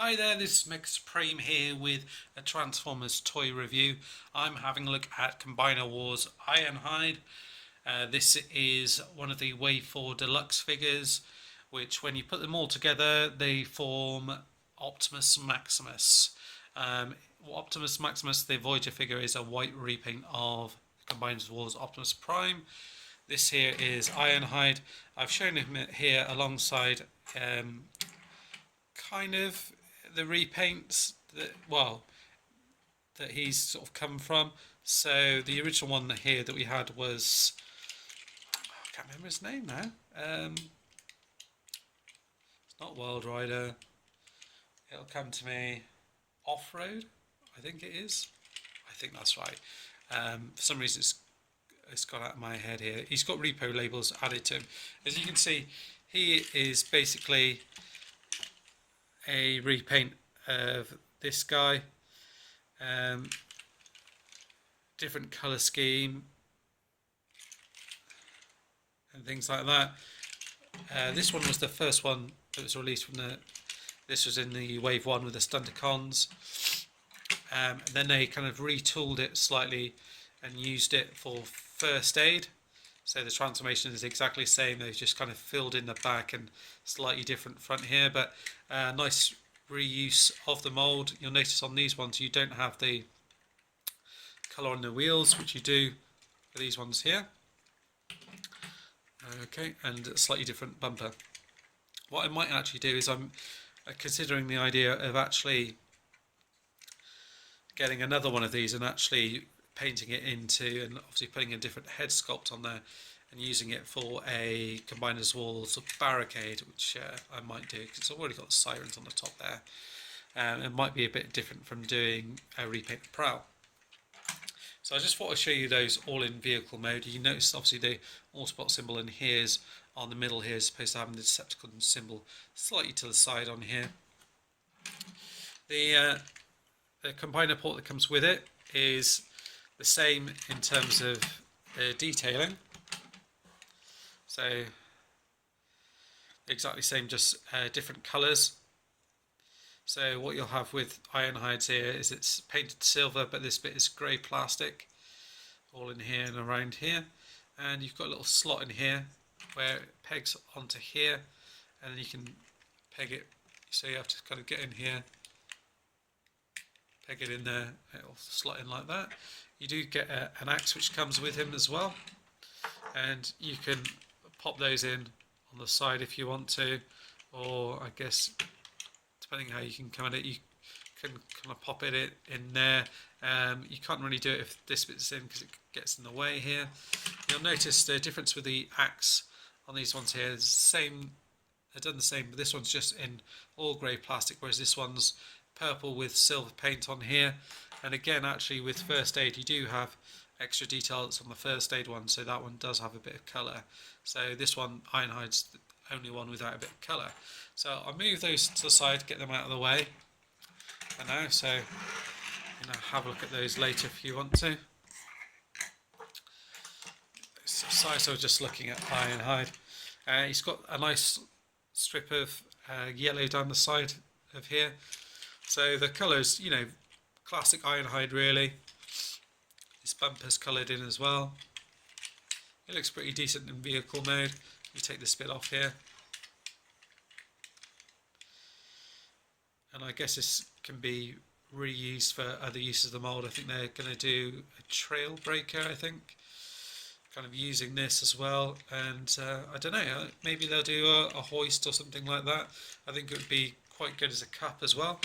Hi there, this is Meg Supreme here with a Transformers toy review. I'm having a look at Combiner Wars Ironhide. This is one of the Wave 4 Deluxe figures, which when you put them all together, they form Optimus Maximus. Optimus Maximus, the Voyager figure, is a white repaint of Combiner Wars Optimus Prime. This here is Ironhide. I've shown him here alongside kind of the repaints that he's sort of come from. So the original one here that we had was, I can't remember his name now. It's not Wild Rider. It'll come to me. Offroad, I think it is. I think that's right. For some reason it's gone out of my head here. He's got repo labels added to him. As you can see, he is basically a repaint of this guy, different colour scheme and things like that. This one was the first one that was released from this was in the Wave 1 with the Stunticons, and then they kind of retooled it slightly and used it for First Aid. So the transformation is exactly the same, they've just kind of filled in the back and slightly different front here, but nice reuse of the mould. You'll notice on these ones you don't have the colour on the wheels, which you do for these ones here. Okay, and a slightly different bumper. What I might actually do is I'm considering the idea of actually getting another one of these and actually painting it into, and obviously putting a different head sculpt on there and using it for a Combiner's Walls barricade, which I might do because it's already got the sirens on the top there. It might be a bit different from doing a repaint prow. So I just thought I'd show you those all in vehicle mode. You notice obviously the Autobot symbol in here is on the middle here, as opposed to having the Decepticon symbol slightly to the side on here. The combiner port that comes with it is the same in terms of detailing. So exactly same, just different colours. So what you'll have with Ironhides here is it's painted silver, but this bit is grey plastic, all in here and around here. And you've got a little slot in here where it pegs onto here, and then you can peg it. So you have to kind of get in here, peg it in there, it'll slot in like that. You do get an axe which comes with him as well, and you can pop those in on the side if you want to, or I guess depending how you can come at it, you can kind of pop it in there. You can't really do it if this bit's in because it gets in the way here. You'll notice the difference with the axe on these ones here is the same. They're done the same, but this one's just in all grey plastic, whereas this one's purple with silver paint on here. And again, actually with First Aid you do have extra detail that's on the First Aid one, so that one does have a bit of colour. So this one, Ironhide's the only one without a bit of colour. So I'll move those to the side, get them out of the way for now, so have a look at those later if you want to. So just looking at Ironhide. He's got a nice strip of yellow down the side of here. So the colours, classic Ironhide really. His bumper's coloured in as well. It looks pretty decent in vehicle mode. You take this bit off here. And I guess this can be reused for other uses of the mould. I think they're going to do a trail breaker, I think. Kind of using this as well. And I don't know, maybe they'll do a hoist or something like that. I think it would be quite good as a cup as well.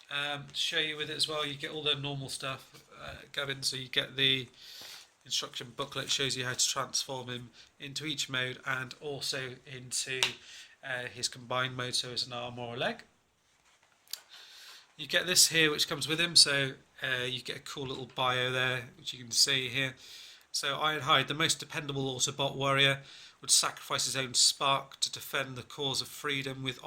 To show you with it as well, you get all the normal stuff, Gavin, so you get the instruction booklet, shows you how to transform him into each mode and also into his combined mode, so as an arm or a leg. You get this here which comes with him, so you get a cool little bio there which you can see here. So Ironhide, the most dependable Autobot warrior, would sacrifice his own spark to defend the cause of freedom with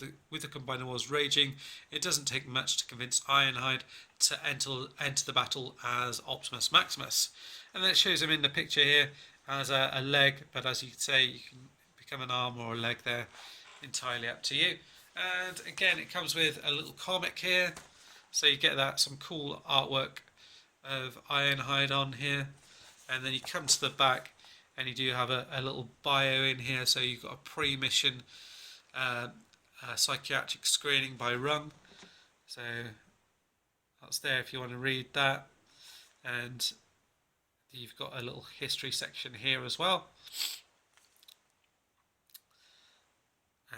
the Combiner Wars raging. It doesn't take much to convince Ironhide to enter the battle as Optimus Maximus. And then it shows him in the picture here as a leg, but as you can say, you can become an arm or a leg there, entirely up to you. And again, it comes with a little comic here, so you get that some cool artwork of Ironhide on here. And then you come to the back and you do have a little bio in here, so you've got a pre-mission psychiatric screening by Rum, so that's there if you want to read that. And you've got a little history section here as well,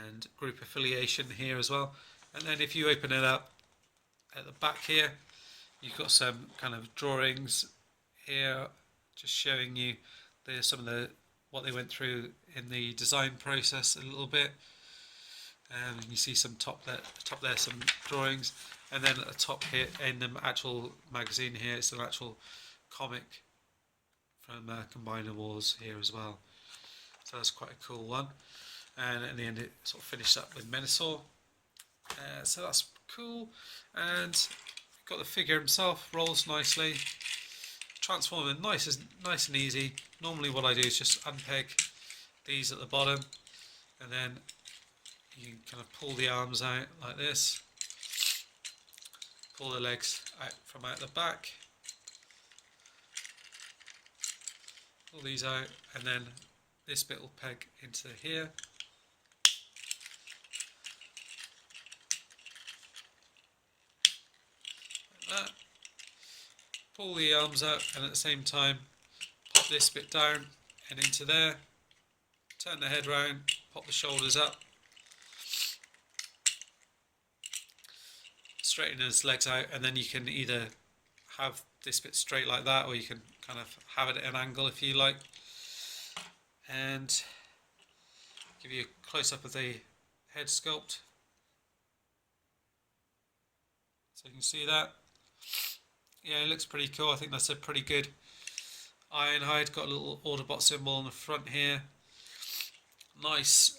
and group affiliation here as well. And then if you open it up at the back here, you've got some kind of drawings here just showing you some of the what they went through in the design process a little bit. And you see some top there some drawings, and then at the top here in the actual magazine here, it's an actual comic from Combiner Wars here as well. So that's quite a cool one. And in the end, it sort of finished up with Menasor. So that's cool. And got the figure himself, rolls nicely. Transforming nice and easy. Normally, what I do is just unpeg these at the bottom, and then you kind of pull the arms out like this. Pull the legs out from out the back. Pull these out, and then this bit will peg into here. Like that. Pull the arms out, and at the same time pop this bit down and into there. Turn the head round, pop the shoulders up. Straighten his legs out, and then you can either have this bit straight like that, or you can kind of have it at an angle if you like. And give you a close-up of the head sculpt, so you can see that. Yeah, it looks pretty cool. I think that's a pretty good Ironhide. Got a little Autobot symbol on the front here. Nice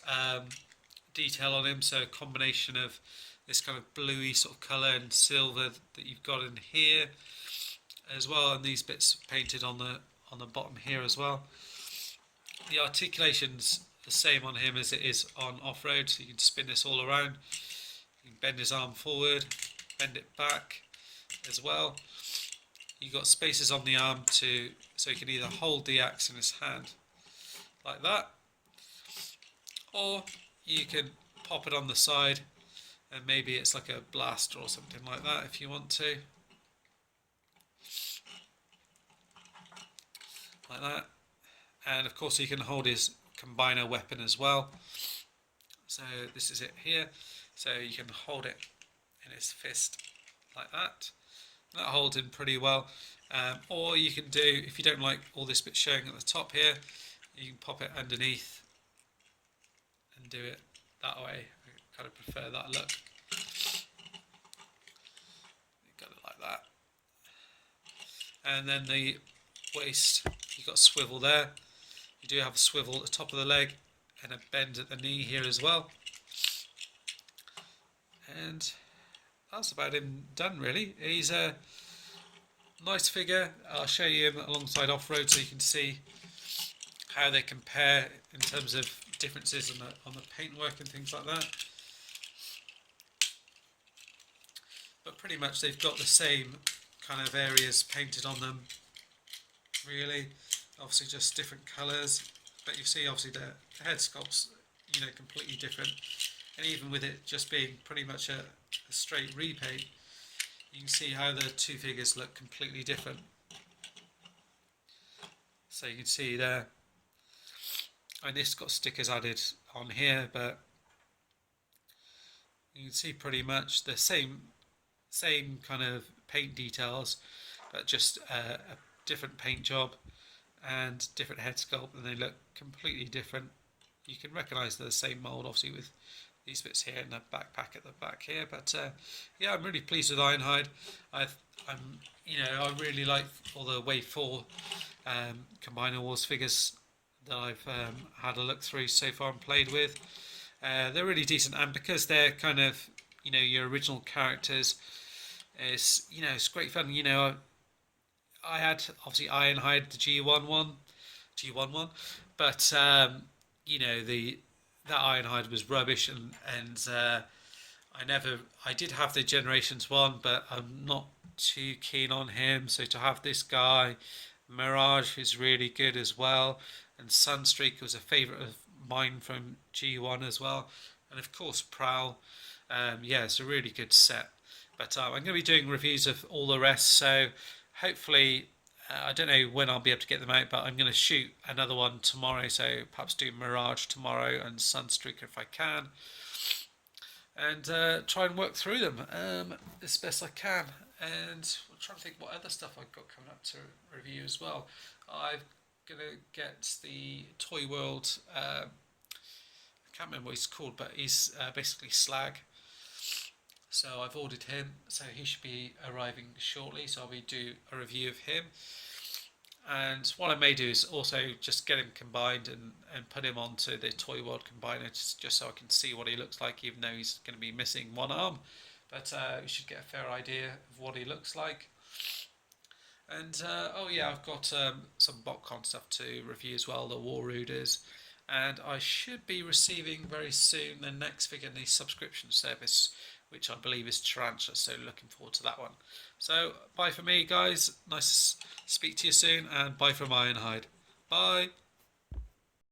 detail on him, so a combination of this kind of bluey sort of colour and silver that you've got in here as well, and these bits painted on the bottom here as well. The articulation's the same on him as it is on Offroad, so you can spin this all around. You can bend his arm forward, bend it back as well. You've got spaces on the arm so you can either hold the axe in his hand like that, or you can pop it on the side, and maybe it's like a blaster or something like that if you want to. Like that. And of course you can hold his combiner weapon as well. So this is it here. So you can hold it in his fist like that. That holds him pretty well. Or you can do, if you don't like all this bit showing at the top here, you can pop it underneath and do it that way. I kind of prefer that look. Got it like that. And then the waist, you've got a swivel there. You do have a swivel at the top of the leg and a bend at the knee here as well. And that's about him done, really. He's a nice figure. I'll show you him alongside Offroad so you can see how they compare in terms of differences on the paintwork and things like that. But pretty much they've got the same kind of areas painted on them, really. Obviously just different colours, but you see obviously the head sculpt's, you know, completely different. And even with it just being pretty much a straight repaint, you can see how the two figures look completely different. So you can see there, and this got stickers added on here, but you can see pretty much the same kind of paint details, but just a different paint job and different head sculpt, and they look completely different. You can recognise they're the same mould, obviously, with these bits here and the backpack at the back here. But yeah, I'm really pleased with Ironhide. I really like all the Wave 4 Combiner Wars figures that I've had a look through so far and played with. They're really decent, and because they're kind of, you know, your original characters, it's, you know, it's great fun. You know, I had obviously Ironhide, the G1 one, but you know, that Ironhide was rubbish, and I did have the Generations 1, but I'm not too keen on him. So to have this guy, Mirage is really good as well, and Sunstreak was a favourite of mine from G1 as well, and of course Prowl. Yeah, it's a really good set. But I'm going to be doing reviews of all the rest, so hopefully I don't know when I'll be able to get them out, but I'm going to shoot another one tomorrow, so perhaps do Mirage tomorrow and Sunstreaker if I can, and try and work through them as best I can. And I'm trying to think what other stuff I've got coming up to review as well. I'm going to get the Toy World, I can't remember what he's called, but he's basically Slag. So I've ordered him, so he should be arriving shortly, so I'll be do a review of him. And what I may do is also just get him combined and put him onto the Toy World Combiner just so I can see what he looks like, even though he's going to be missing one arm. But you should get a fair idea of what he looks like. And oh yeah, I've got some BotCon stuff to review as well, the War Rooders. And I should be receiving very soon the next figure in the subscription service, which I believe is Tarantula, so looking forward to that one. So bye for me, guys. Nice to speak to you soon, and bye from Ironhide. Bye.